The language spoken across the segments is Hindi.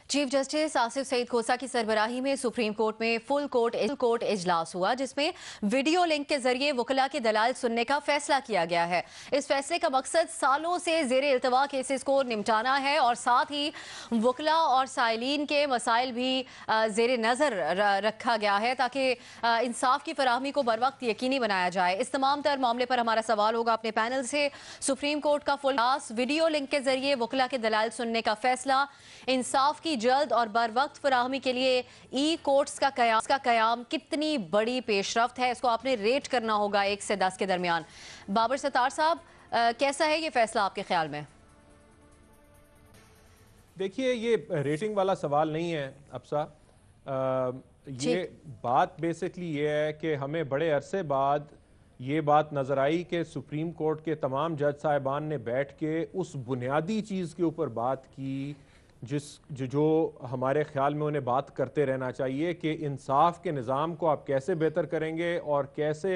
चीफ जस्टिस आसिफ सईद खोसा की सरबराही में सुप्रीम कोर्ट में फुल कोर्ट इजलास हुआ, जिसमें वीडियो लिंक के जरिए वकला के दलाल सुनने का फैसला किया गया है। इस फैसले का मकसद सालों से जेर इल्तवा केसेस को निपटाना है और साथ ही वकला और साइलिन के मसाइल भी जेर नज़र रखा गया है, ताकि इंसाफ की फराहमी को बर वक्त यकीनी बनाया जाए। इस तमाम तर मामले पर हमारा सवाल होगा अपने पैनल से। सुप्रीम कोर्ट का फुल इजलास, वीडियो लिंक के जरिए वकला के दलाल सुनने का फैसला, इंसाफ की जल्द और बर वक्त फराहमी के लिए ई कोर्ट्स का कयाम कितनी बड़ी पेशरफ्त है, इसको आपने रेट करना होगा 1 से 10 के दरमियान। बाबर सत्तार साहब, कैसा है ये फैसला आपके ख्याल में? देखिए, ये रेटिंग वाला सवाल नहीं है अफसा। ये बात बेसिकली ये है कि हमें बड़े अरसे बाद ये बात नज़र आई कि सुप्रीम कोर्ट के तमाम जज साहिबान ने बैठ के उस बुनियादी चीज़ के ऊपर बात की जो हमारे ख्याल में उन्हें बात करते रहना चाहिए कि इंसाफ के निज़ाम को आप कैसे बेहतर करेंगे और कैसे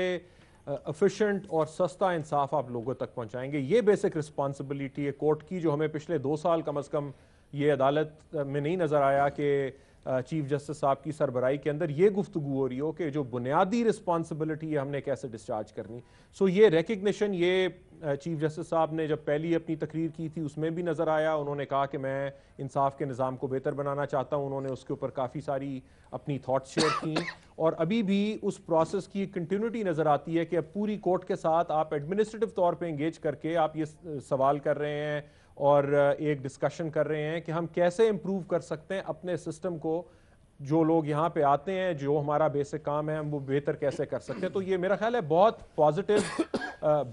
एफिशिएंट और सस्ता इंसाफ आप लोगों तक पहुंचाएंगे। ये बेसिक रिस्पॉन्सिबिलिटी है कोर्ट की, जो हमें पिछले 2 साल कम अज़ कम ये अदालत में नहीं नज़र आया कि चीफ जस्टिस साहब की सरबराही के अंदर ये गुफ्तगू हो रही हो कि जो बुनियादी रिस्पॉन्सिबिलिटी है हमने कैसे डिस्चार्ज करनी। सो ये रिकग्निशन ये चीफ जस्टिस साहब ने जब पहली अपनी तकरीर की थी उसमें भी नज़र आया। उन्होंने कहा कि मैं इंसाफ के निज़ाम को बेहतर बनाना चाहता हूँ। उन्होंने उसके ऊपर काफ़ी सारी अपनी थाट्स शेयर की और अभी भी उस प्रोसेस की कंटिन्यूटी नज़र आती है कि अब पूरी कोर्ट के साथ आप एडमिनिस्ट्रेटिव तौर पर इंगेज करके आप ये सवाल कर रहे हैं और एक डिस्कशन कर रहे हैं कि हम कैसे इम्प्रूव कर सकते हैं अपने सिस्टम को। जो लोग यहाँ पे आते हैं, जो हमारा बेसिक काम है, हम वो बेहतर कैसे कर सकते हैं। तो ये मेरा ख्याल है बहुत पॉजिटिव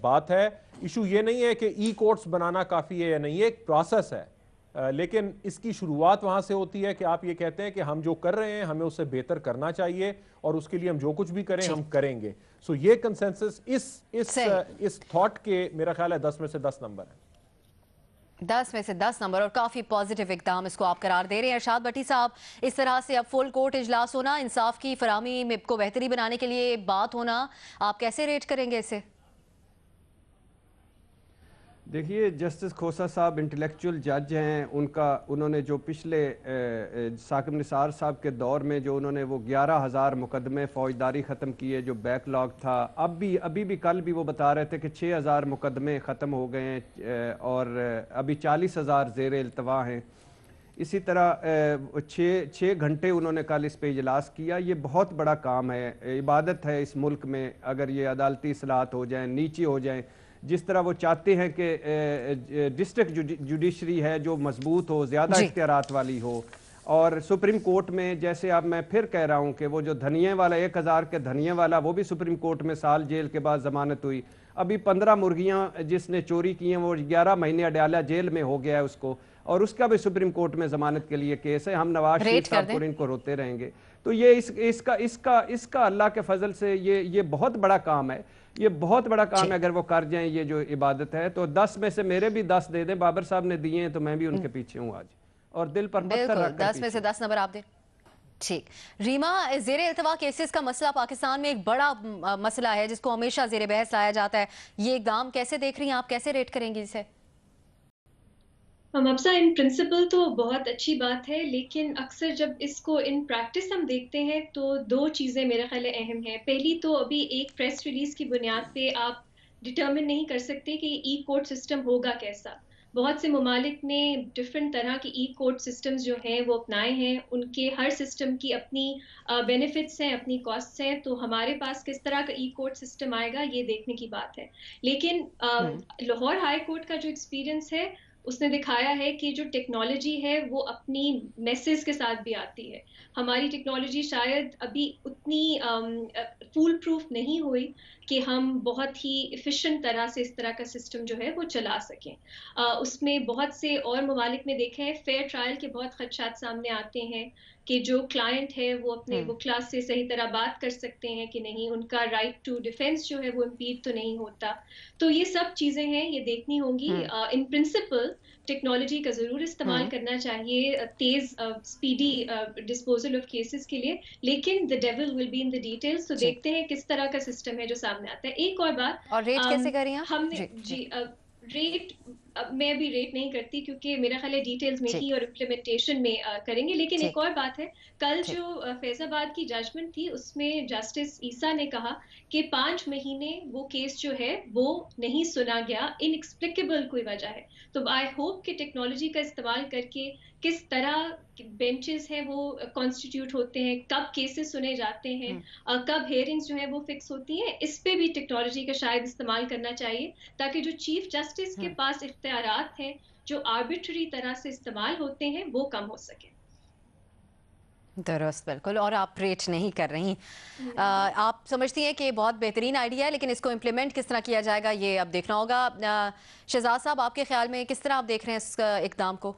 बात है। इशू ये नहीं है कि ई कोर्ट्स बनाना काफ़ी है या नहीं, ये एक प्रोसेस है, लेकिन इसकी शुरुआत वहाँ से होती है कि आप ये कहते हैं कि हम जो कर रहे हैं हमें उससे बेहतर करना चाहिए और उसके लिए हम जो कुछ भी करें हम करेंगे। सो ये कंसेंसस इस थॉट के मेरा ख्याल है 10 में से 10 नंबर है। 10 में से 10 नंबर और काफ़ी पॉजिटिव इक़दाम इसको आप करार दे रहे हैं। अरशाद भट्टी साहब, इस तरह से अब फुल कोर्ट इजलास होना, इंसाफ की फराहमी को बेहतरी बनाने के लिए बात होना, आप कैसे रेट करेंगे इसे? देखिए, जस्टिस खोसा साहब इंटेलेक्चुअल जज हैं। उन्होंने जो पिछले साकिब निसार साहब के दौर में जो उन्होंने वो 11,000 मुकदमे फौजदारी ख़त्म किए, जो बैकलॉग था, अभी भी कल भी वो बता रहे थे कि 6,000 मुकदमे ख़त्म हो गए हैं और अभी 40,000 ज़ेर इल्तवा हैं। इसी तरह 6 घंटे उन्होंने कल इस पे इजलास किया। ये बहुत बड़ा काम है, इबादत है इस मुल्क में। अगर ये अदालती इस्लाहत हो जाएँ, नीचे हो जाएँ, जिस तरह वो चाहते हैं कि डिस्ट्रिक्ट जुडिशरी है जो मजबूत हो, ज़्यादा इख्तियारात वाली हो। और सुप्रीम कोर्ट में जैसे अब मैं फिर कह रहा हूँ कि वो जो धनिये वाला 1,000 के धनिये वाला, वो भी सुप्रीम कोर्ट में साल जेल के बाद जमानत हुई। अभी 15 मुर्गियाँ जिसने चोरी की हैं वो 11 महीने अडयाला जेल में हो गया है उसको, और उसका भी सुप्रीम कोर्ट में जमानत के लिए केस है। हम नवाज शरीफ साहब को इनको रोते रहेंगे। तो ये इसका अल्लाह के फजल से ये बहुत बड़ा काम है। ये बहुत बड़ा काम है। अगर वो कर जाएं ये जो इबादत है, तो 10 में से मेरे भी 10 दे दें। बाबर साहब ने दिए हैं तो मैं भी उनके पीछे हूँ आज, और दिल पर पत्थर रख कर 10 में से 10 नंबर आप दें। ठीक। रीमा, ज़ेर इल्तवा केसेस का मसला पाकिस्तान में एक बड़ा मसला है जिसको हमेशा ज़ेर बहस लाया जाता है। ये इक़दाम कैसे देख रही हैं आप, कैसे रेट करेंगी इसे? अफसा, इन प्रिंसिपल तो बहुत अच्छी बात है, लेकिन अक्सर जब इसको इन प्रैक्टिस हम देखते हैं तो 2 चीज़ें मेरे ख्याल में अहम हैं। पहली तो अभी एक प्रेस रिलीज की बुनियाद पे आप डिटर्मिन नहीं कर सकते कि ई कोर्ट सिस्टम होगा कैसा। बहुत से ममालिक ने डिफरेंट तरह के ई कोर्ट सिस्टम्स जो हैं वो अपनाए हैं। उनके हर सिस्टम की अपनी बेनिफिट्स हैं, अपनी कॉस्ट्स हैं। तो हमारे पास किस तरह का ई कोर्ट सिस्टम आएगा ये देखने की बात है। लेकिन लाहौर हाई कोर्ट का जो एक्सपीरियंस है उसने दिखाया है कि जो टेक्नोलॉजी है वो अपनी मैसेज के साथ भी आती है। हमारी टेक्नोलॉजी शायद अभी उतनी फूल प्रूफ नहीं हुई कि हम बहुत ही एफिशिएंट तरह से इस तरह का सिस्टम जो है वो चला सकें। उसमें बहुत से और ममालिक में देखे हैं फेयर ट्रायल के बहुत खदशात सामने आते हैं कि जो क्लाइंट है वो अपने वकील से सही तरह बात कर सकते हैं कि नहीं, उनका राइट टू डिफेंस जो है वो इम्पीड तो नहीं होता। तो ये सब चीज़ें हैं, ये देखनी होंगी। इन प्रिंसिपल टेक्नोलॉजी का ज़रूर इस्तेमाल करना चाहिए तेज़ स्पीडी डिस्पोजल ऑफ केसेस के लिए, लेकिन the devil will be in the details. तो देखते हैं किस तरह का सिस्टम है जो सामने आता है। एक और बात, और रेट कैसे करें आप? हमने रेट अब मैं अभी रेट नहीं करती क्योंकि मेरा ख्याल है डिटेल्स में ठीक ही और इम्प्लीमेंटेशन में करेंगे। लेकिन एक ठीक और बात है, कल ठीक जो फैजाबाद की जजमेंट थी उसमें जस्टिस ईसा ने कहा कि 5 महीने वो केस जो है वो नहीं सुना गया, इनएक्सप्लिकेबल कोई वजह है। तो आई होप कि टेक्नोलॉजी का इस्तेमाल करके किस तरह बेंचेस हैं वो कॉन्स्टिट्यूट होते हैं, कब केसेस सुने जाते हैं, हम्म, कब हेयरिंग्स जो है वो फिक्स होती हैं, इस पे भी टेक्नोलॉजी का शायद इस्तेमाल करना चाहिए, ताकि जो चीफ जस्टिस के हम्म। पास इख्तियारात हैं जो आर्बिट्ररी तरह से इस्तेमाल होते हैं वो कम हो सके। दुरुस्त, बिल्कुल। और आप रेट नहीं कर रही, नहीं। आप समझती हैं कि ये बहुत बेहतरीन आइडिया है, लेकिन इसको इम्प्लीमेंट किस तरह किया जाएगा ये अब देखना होगा। शहजाद साहब, आपके ख्याल में किस तरह आप देख रहे हैं इस इकदाम को?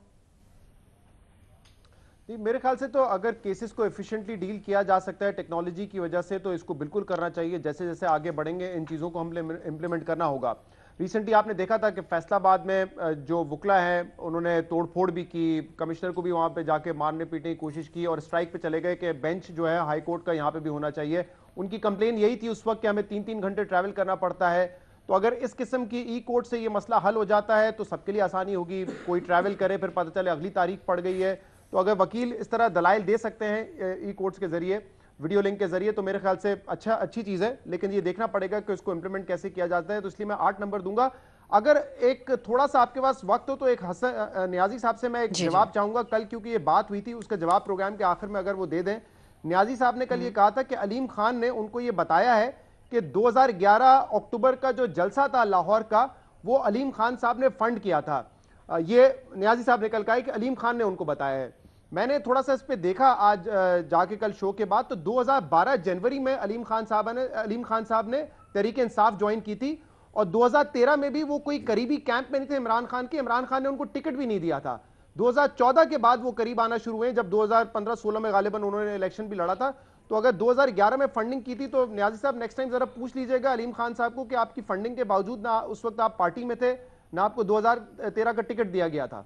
जी, मेरे ख्याल से तो अगर केसेस को एफिशिएंटली डील किया जा सकता है टेक्नोलॉजी की वजह से, तो इसको बिल्कुल करना चाहिए। जैसे जैसे आगे बढ़ेंगे इन चीज़ों को हम इम्प्लीमेंट करना होगा। रिसेंटली आपने देखा था कि फैसलाबाद में जो वकला हैं उन्होंने तोड़फोड़ भी की, कमिश्नर को भी वहां पे जाके मारने पीटने की कोशिश की और स्ट्राइक पे चले गए कि बेंच जो है हाई कोर्ट का यहाँ पे भी होना चाहिए। उनकी कंप्लेन यही थी उस वक्त कि हमें 3-3 घंटे ट्रैवल करना पड़ता है। तो अगर इस किस्म की ई कोर्ट से ये मसला हल हो जाता है तो सबके लिए आसानी होगी। कोई ट्रैवल करे फिर पता चले अगली तारीख पड़ गई है, तो अगर वकील इस तरह दलाइल दे सकते हैं ई कोर्ट्स के जरिए, वीडियो लिंक के जरिए, तो मेरे ख्याल से अच्छी चीज़ है। लेकिन ये देखना पड़ेगा कि उसको इंप्लीमेंट कैसे किया जाता है। तो इसलिए मैं 8 नंबर दूंगा। अगर एक थोड़ा सा आपके पास वक्त हो तो एक न्याजी साहब से मैं एक जी जी। जवाब चाहूंगा। कल क्योंकि ये बात हुई थी, उसका जवाब प्रोग्राम के आखिर में अगर वो दे दें। न्याजी साहब ने कल ये कहा था कि अलीम खान ने उनको ये बताया है कि 2011 अक्टूबर का जो जलसा था लाहौर का, वो अलीम खान साहब ने फंड किया था। ये न्याजी साहब ने कल कहा कि अलीम खान ने उनको बताया है। मैंने थोड़ा सा इस पे देखा आज जाके कल शो के बाद, तो 2012 जनवरी में अलीम खान साहब ने तहरीक इंसाफ ज्वाइन की थी और 2013 में भी वो कोई करीबी कैंप में नहीं थे इमरान खान के। इमरान खान ने उनको टिकट भी नहीं दिया था। 2014 के बाद वो करीब आना शुरू हुए, जब 2015-16 में गालिबन उन्होंने इलेक्शन भी लड़ा था। तो अगर 2011 में फंडिंग की थी तो न्याजी साहब नेक्स्ट टाइम जरा पूछ लीजिएगा अलीम खान साहब को कि आपकी फंडिंग के बावजूद ना उस वक्त आप पार्टी में थे, ना आपको 2013 का टिकट दिया गया था।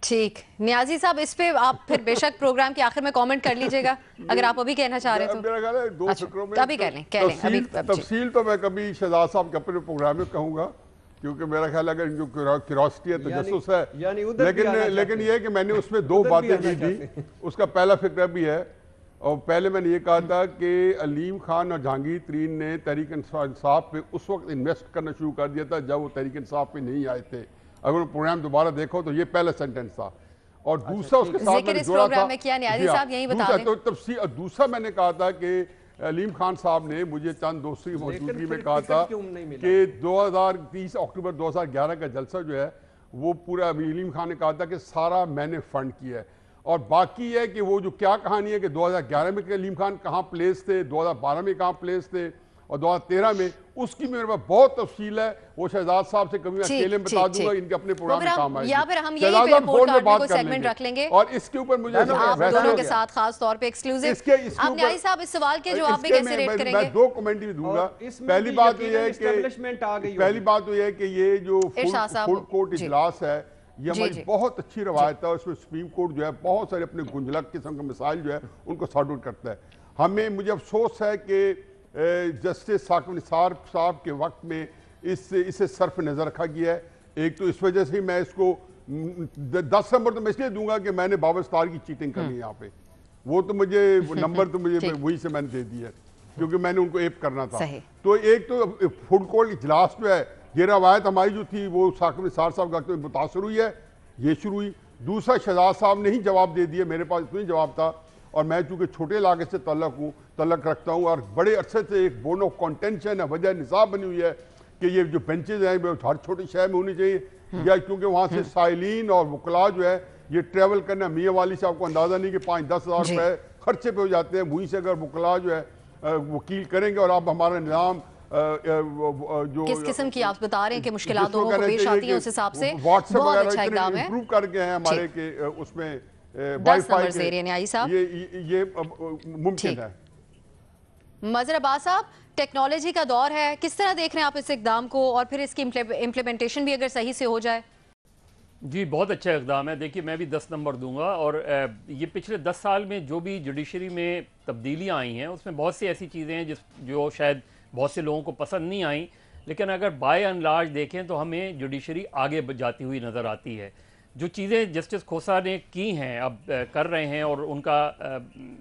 ठीक, नियाजी साहब, इस पे आप फिर बेशक प्रोग्राम के आखिर में कमेंट कर लीजिएगा अगर आप अभी कहना चाह रहे हो तो। मेरा ख्याल है 2 अच्छा, फिक्रों में अभी कह लें अभी। तफसील तो मैं कभी शहजाद साहब के अपने प्रोग्राम में कहूंगा, क्योंकि मेरा ख्याल है अगर जो क्यूरोसिटी है, तजस्सुस है, लेकिन ये है कि मैंने उसमें 2 बातें की थी। उसका पहला फिक्र भी है, और पहले मैंने ये कहा था कि अलीम खान और जहांगीर तरीन ने तहरीक इंसाफ पे उस वक्त इन्वेस्ट करना शुरू कर दिया था जब वो तहरीक इंसाफ पे नहीं आए थे। अगर वो प्रोग्राम दोबारा देखो तो ये पहला सेंटेंस था। और दूसरा उसके साथ मैंने जोड़ा था, तो तफसील। दूसरा मैंने कहा था कि अलीम खान साहब ने मुझे चंद दोस्तों की मौजूदगी में कहा था कि 2030 अक्टूबर 2011 का जलसा जो है वो पूरा अलीम खान ने कहा था कि सारा मैंने फंड किया है। और बाकी है कि वो जो क्या कहानी है कि 2011 में अलीम खान कहाँ प्लेस थे, 2012 में कहाँ प्लेस थे और 2013 में, उसकी मेरे पास बहुत तफसील है। वो शहजाद साहब से कभी अकेले में बता दूंगा, इनके अपने प्रोग्राम में काम आएगी। या फिर हम यही पे रिपोर्ट कार्ड में कोई सेगमेंट रख लेंगे और इसके ऊपर मुझे आप दोनों के साथ खास तौर पे एक्सक्लूसिव। आप न्याजी साहब इस सवाल के जवाब में कैसे रेट करेंगे? मैं 2 कमेंट भी दूंगा। पहली बात ये है कि ये जो फुल कोर्ट इजलास है ये हमारी बहुत अच्छी रवायत है। उसमें सुप्रीम कोर्ट जो है बहुत सारे अपने गुंजलक किस्म के मसाइल जो है उनको सॉर्ट आउट करता है। हमें मुझे अफसोस है कि जस्टिस साकिब निसार साहब के वक्त में इसे सर्फ नज़र रखा गया है। एक तो इस वजह से मैं इसको 10 नंबर तो मैं इसलिए दूंगा कि मैंने बाबर स्टार की चीटिंग करनी है यहाँ पे। वो तो मुझे नंबर तो मुझे वही से मैंने दे दिया क्योंकि मैंने उनको एप करना था। तो एक तो फुल कोर्ट इजलास जो है, ये रवायत हमारी जो थी वो साकिब निसार साहब का मुतासर हुई है, ये शुरू हुई। दूसरा, शहजाद साहब ने ही जवाब दे दिया, मेरे पास इतना ही जवाब था। और मैं चूंकि छोटे इलाके से तल्लक रखता हूँ और बड़े अरसे से एक बोन ऑफ कॉन्टेंशन है, वजह निसाब बनी हुई है कि ये जो बेंचेज हैं वो हर छोटे शहर में होनी चाहिए, या क्योंकि वहाँ से साइलिन और वकला जो है ये ट्रेवल करना, मियाँ वाली साहब को अंदाज़ा नहीं कि 5-10 हज़ार रुपये खर्चे पे हो जाते हैं। वहीं से अगर वकला जो है वकील करेंगे और अब हमारा निज़ाम जो किस किस्म की आप बता रहे हैं कि मुश्किलात लोगों को पेश आती हैं, उस हिसाब से बहुत अच्छा इक़दाम है। इम्प्रूव कर गए हैं हमारे के उसमें 10 नंबर से न्याजी साहब ये मुमकिन है। मजहर अब्बास साहब, टेक्नोलॉजी का दौर है, किस तरह देख रहे हैं आप इस इक़दाम को और फिर इसकी इम्प्लीमेंटेशन भी अगर सही से हो जाए? जी, बहुत अच्छा इक़दाम है। देखिए, मैं भी 10 नंबर दूंगा। और ये पिछले 10 साल में जो भी जुडिशरी में तब्दीलियाँ आई हैं उसमें बहुत सी ऐसी चीज़ें हैं जो शायद बहुत से लोगों को पसंद नहीं आई, लेकिन अगर बाय एंड लार्ज देखें तो हमें जुडिशरी आगे जाती हुई नज़र आती है। जो चीज़ें जस्टिस खोसा ने की हैं, अब कर रहे हैं, और उनका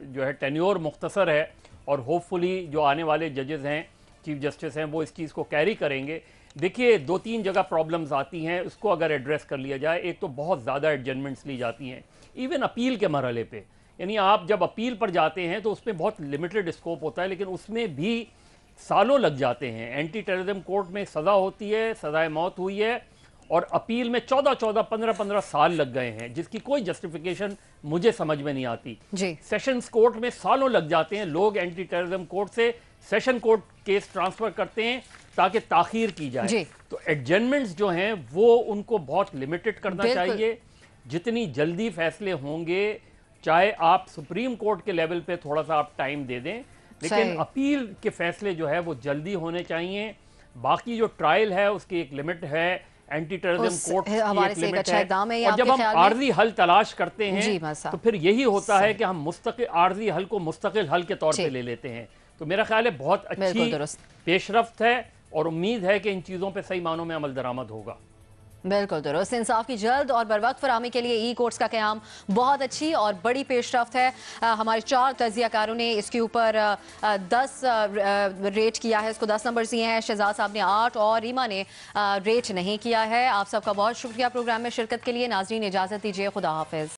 जो है टेन्योर मुख्तसर है, और होपफुली जो आने वाले जजेस हैं, चीफ जस्टिस हैं, वो इस चीज़ को कैरी करेंगे। देखिए 2-3 जगह प्रॉब्लम्स आती हैं, उसको अगर एड्रेस कर लिया जाए। एक तो बहुत ज़्यादा एडजमेंट्स ली जाती हैं इवन अपील के मरहले पे, यानी आप जब अपील पर जाते हैं तो उसमें बहुत लिमिटेड स्कोप होता है, लेकिन उसमें भी सालों लग जाते हैं। एंटी टेररिज्म कोर्ट में सज़ा होती है, सज़ाए मौत हुई है, और अपील में 14-14, 15-15 साल लग गए हैं, जिसकी कोई जस्टिफिकेशन मुझे समझ में नहीं आती। सेशंस कोर्ट में सालों लग जाते हैं, लोग एंटी टेररिज्म कोर्ट से सेशन कोर्ट केस ट्रांसफर करते हैं ताकि ताखीर की जाए। तो एडजमेंट्स जो हैं वो उनको बहुत लिमिटेड करना चाहिए। जितनी जल्दी फैसले होंगे, चाहे आप सुप्रीम कोर्ट के लेवल पे थोड़ा सा आप टाइम दे दें, लेकिन अपील के फैसले जो है वो जल्दी होने चाहिए। बाकी जो ट्रायल है उसकी एक लिमिट है, एंटी टेररिज्म कोर्ट की एक लिमिट है, और जब हम आर्जी हल तलाश करते हैं तो फिर यही होता है कि हम मुस्तकिल आर्जी हल को मुस्तकिल हल के तौर पे ले लेते हैं। तो मेरा ख्याल है बहुत अच्छी पेशरफ्त है, और उम्मीद है कि इन चीज़ों पे सही मानों में अमल दरामद होगा। बिल्कुल दुरुस्त। इंसाफ की जल्द और बरवक्त फराहमी के लिए ई कोर्ट्स का क़याम बहुत अच्छी और बड़ी पेशरफ्त है। हमारे 4 तजियाकारों ने इसके ऊपर 10 रेट किया है, इसको 10 नंबर दिए हैं। शहजाद साहब ने 8 और रीमा ने रेट नहीं किया है। आप सबका बहुत शुक्रिया प्रोग्राम में शिरकत के लिए। नाज़रीन इजाज़त दीजिए, खुदा हाफिज़।